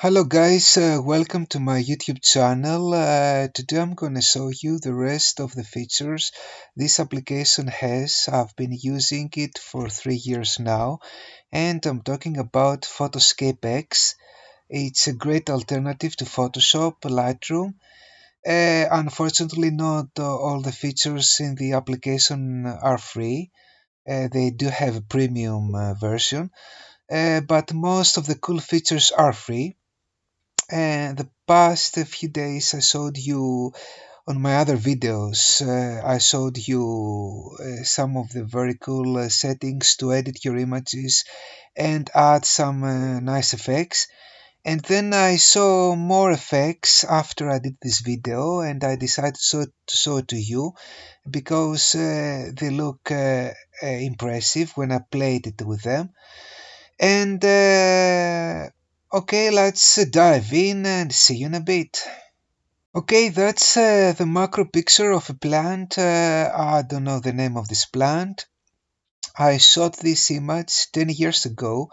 Hello guys, welcome to my YouTube channel. Today I'm gonna show you the rest of the features this application has. I've been using it for 3 years now, and I'm talking about Photoscape X. It's a great alternative to Photoshop, Lightroom. Unfortunately, not all the features in the application are free. They do have a premium version, but most of the cool features are free. And the past few days I showed you on my other videos, I showed you some of the very cool settings to edit your images and add some nice effects. And then I saw more effects after I did this video, and I decided to show it to you because they look impressive when I played it with them. And okay, let's dive in and see you in a bit. Okay, that's the macro picture of a plant. I don't know the name of this plant. I shot this image 10 years ago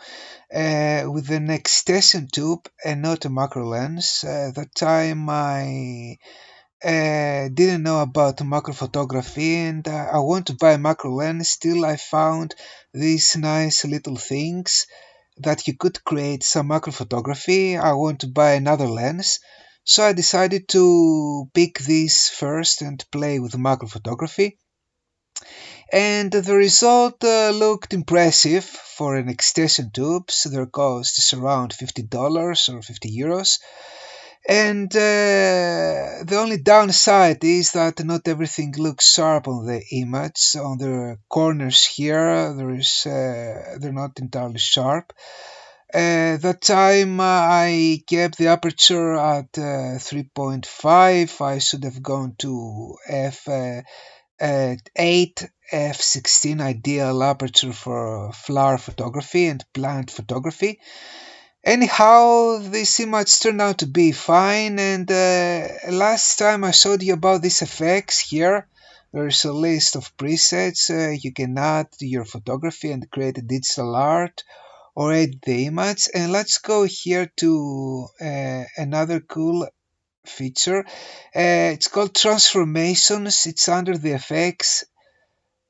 with an extension tube and not a macro lens. That time I didn't know about macro photography, and I want to buy a macro lens. Still, I found these nice little things that you could create some macro photography. I want to buy another lens, so I decided to pick this first and play with macro photography. And the result looked impressive for an extension tube. So their cost is around $50 or €50. And the only downside is that not everything looks sharp on the image. On the corners here, they're not entirely sharp. That time I kept the aperture at 3.5. I should have gone to f8, f16 ideal aperture for flower photography and plant photography. Anyhow, this image turned out to be fine, and last time I showed you about these effects here. There's a list of presets you can add to your photography and create a digital art or edit the image. And let's go here to another cool feature. It's called transformations. It's under the effects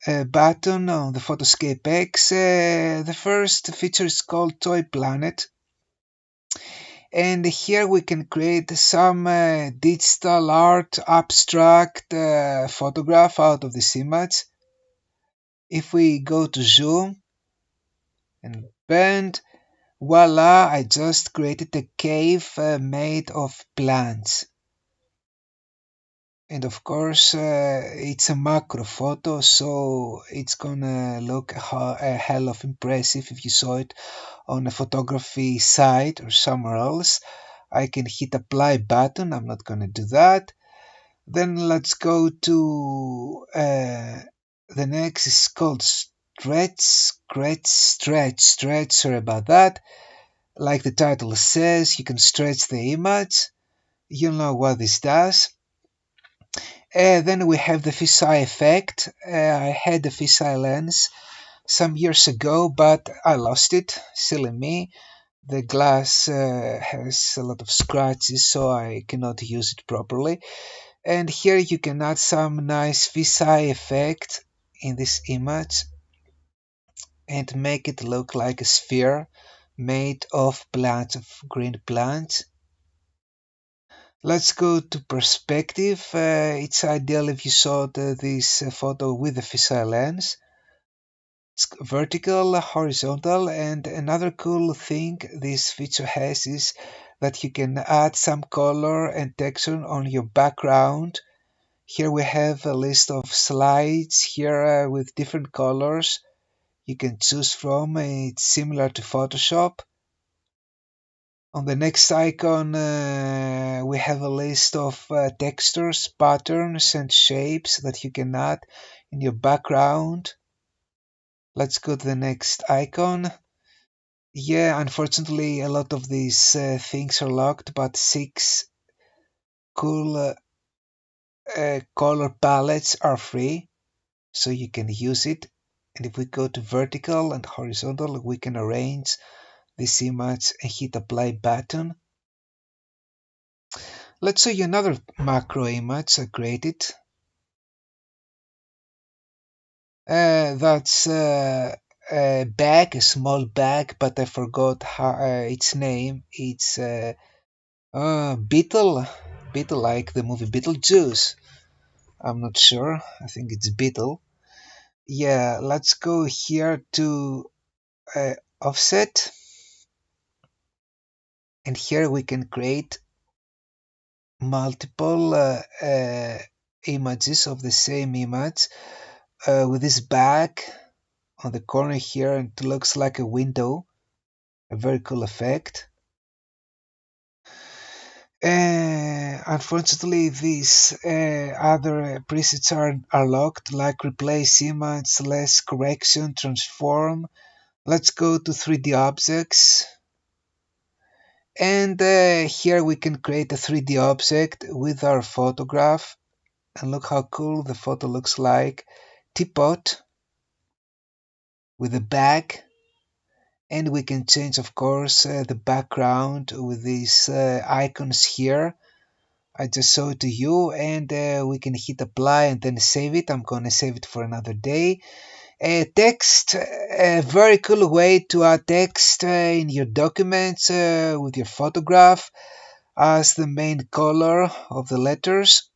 button on the Photoscape X. The first feature is called Toy Planet. And here we can create some digital art abstract photograph out of this image. If we go to zoom and bend, voila, I just created a cave made of plants. And of course, it's a macro photo, so it's gonna look a hell of impressive if you saw it on a photography site or somewhere else. I can hit apply button. I'm not gonna do that. Then let's go to the next is called stretch. Sorry about that. Like the title says, you can stretch the image. You know what this does. Then we have the fisheye effect. I had the fisheye lens some years ago, but I lost it. Silly me. The glass has a lot of scratches, so I cannot use it properly. And here you can add some nice fisheye effect in this image and make it look like a sphere made of plants, of green plants. Let's go to perspective. It's ideal if you shot this photo with a fisheye lens. It's vertical, horizontal, and another cool thing this feature has is that you can add some color and texture on your background. Here we have a list of slides here with different colors you can choose from. It's similar to Photoshop. On the next icon, we have a list of textures, patterns, and shapes that you can add in your background. Let's go to the next icon. Yeah, unfortunately, a lot of these things are locked, but 6 cool color palettes are free, so you can use it. And if we go to vertical and horizontal, we can arrange this image and hit apply button. Let's show you another macro image I created. That's a bag, a small bag, but I forgot how, its name. It's Beetle, Beetle like the movie Beetlejuice. I'm not sure. I think it's Beetle. Yeah, let's go here to offset, and here we can create multiple images of the same image with this bag on the corner here, and it looks like a window, a very cool effect. Unfortunately, these other presets are locked, like replace image, less correction, transform. Let's go to 3D objects, and here we can create a 3D object with our photograph, and look how cool the photo looks like. Teapot with a bag, and we can change, of course, the background with these icons here. I just show it to you, and we can hit apply and then save it. I'm gonna save it for another day. Text, a very cool way to add text in your documents with your photograph as the main color of the letters.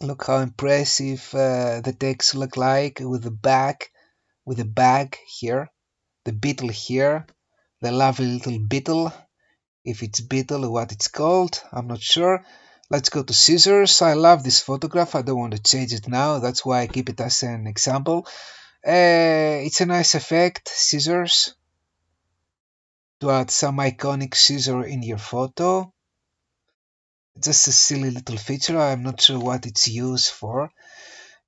Look how impressive the text look like with the bag here, the beetle here, the lovely little beetle. If it's beetle, what it's called, I'm not sure. Let's go to scissors. I love this photograph. I don't want to change it now. That's why I keep it as an example. It's a nice effect, scissors, to add some iconic scissor in your photo. Just a silly little feature. I'm not sure what it's used for.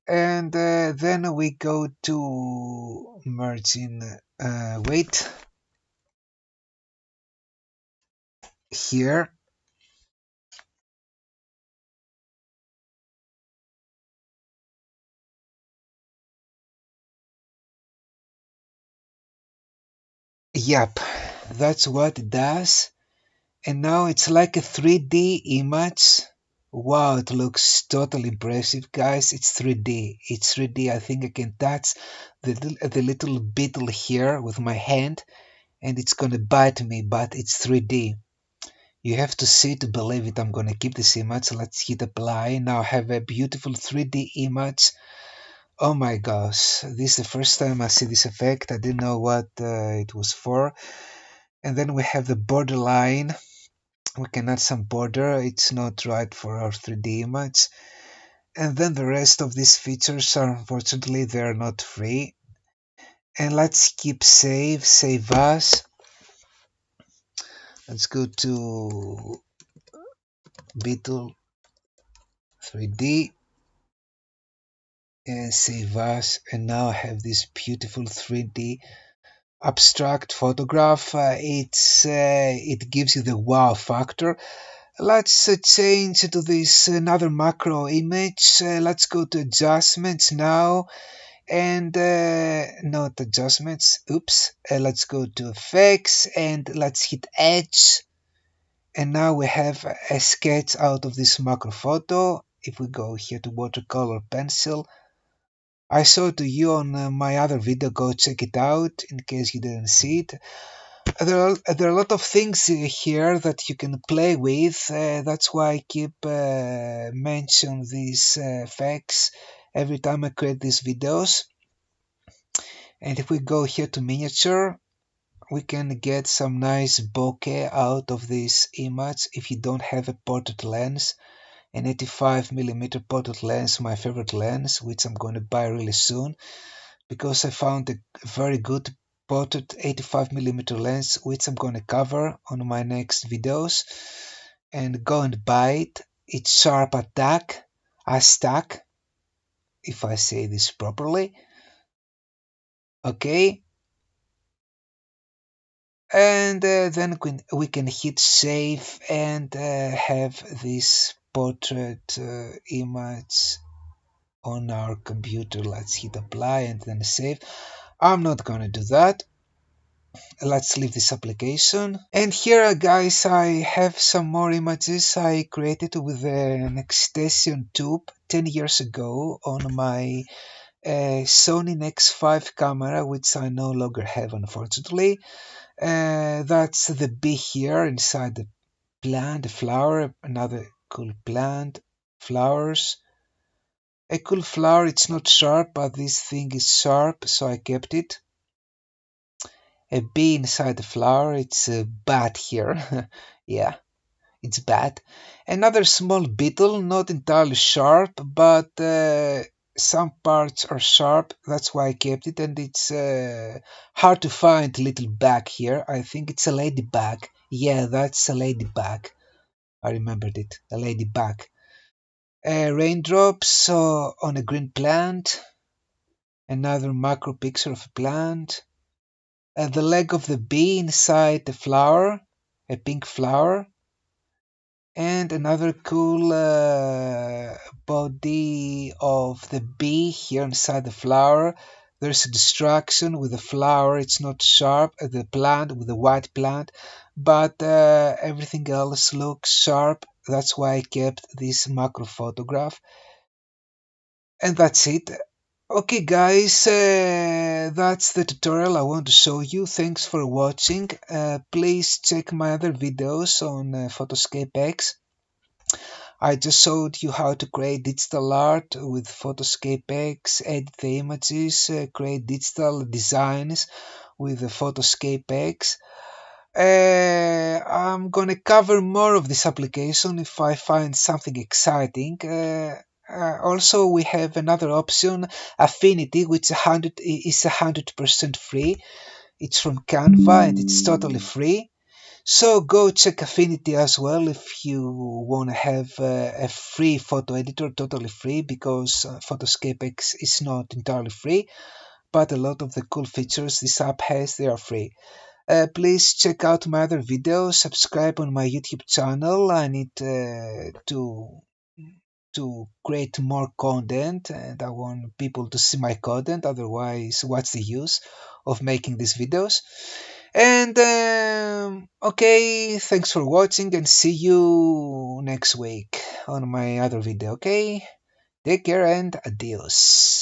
And then we go to merging weight here. Yep, that's what it does. And now it's like a 3D image. Wow, it looks totally impressive, guys. It's 3D. It's 3D. I think I can touch the little beetle here with my hand, and it's gonna bite me, but it's 3D. You have to see to believe it. I'm gonna keep this image. Let's hit apply. Now I have a beautiful 3D image. Oh my gosh, this is the first time I see this effect. I didn't know what it was for. And then we have the borderline. We can add some border. It's not right for our 3D image. And then the rest of these features are, unfortunately, they're not free. And let's keep save as. Let's go to Beetle 3D and save as. And now I have this beautiful 3D abstract photograph. It gives you the wow factor. Let's change to this another macro image. Let's go to adjustments now, and not adjustments, oops. Let's go to effects, and let's hit edge, and now we have a sketch out of this macro photo. If we go here to watercolor pencil, I showed to you on my other video. Go check it out in case you didn't see it. There are a lot of things here that you can play with. That's why I keep mention these effects every time I create these videos. And if we go here to miniature, we can get some nice bokeh out of this image if you don't have a portrait lens. An 85mm portrait lens, my favorite lens, which I'm going to buy really soon, because I found a very good portrait 85mm lens, which I'm going to cover on my next videos. And go and buy it. It's sharp attack, astack, if I say this properly. Okay, and then we can hit save and have this portrait image on our computer. Let's hit apply and then save. I'm not gonna do that. Let's leave this application. And here guys, I have some more images I created with an extension tube 10 years ago on my Sony X5 camera, which I no longer have unfortunately. That's the bee here inside the plant, the flower, another cool plant, flowers. A cool flower, it's not sharp, but this thing is sharp, so I kept it. A bee inside the flower, it's a bat here. Yeah, it's bat. Another small beetle, not entirely sharp, but some parts are sharp, that's why I kept it, and it's hard to find little bag here. I think it's a ladybug. Yeah, that's a ladybug. I remembered it, a ladybug. Raindrops on a green plant, another macro picture of a plant, the leg of the bee inside the flower, a pink flower, and another cool body of the bee here inside the flower. There's a distraction with the flower, it's not sharp, the plant with the white plant, but everything else looks sharp. That's why I kept this macro photograph. And that's it. Okay guys, that's the tutorial I want to show you. Thanks for watching. Please check my other videos on Photoscape X. I just showed you how to create digital art with Photoscape X, edit the images, create digital designs with the Photoscape X. I'm gonna cover more of this application if I find something exciting. Also, we have another option, Affinity, which is 100% free. It's from Canva and it's totally free. So go check Affinity as well if you want to have a free photo editor, totally free, because Photoscape X is not entirely free, but a lot of the cool features this app has, they are free. Please check out my other videos, subscribe on my YouTube channel. I need to create more content and I want people to see my content, otherwise what's the use of making these videos? And okay, thanks for watching and see you next week on my other video. Okay, take care and adios.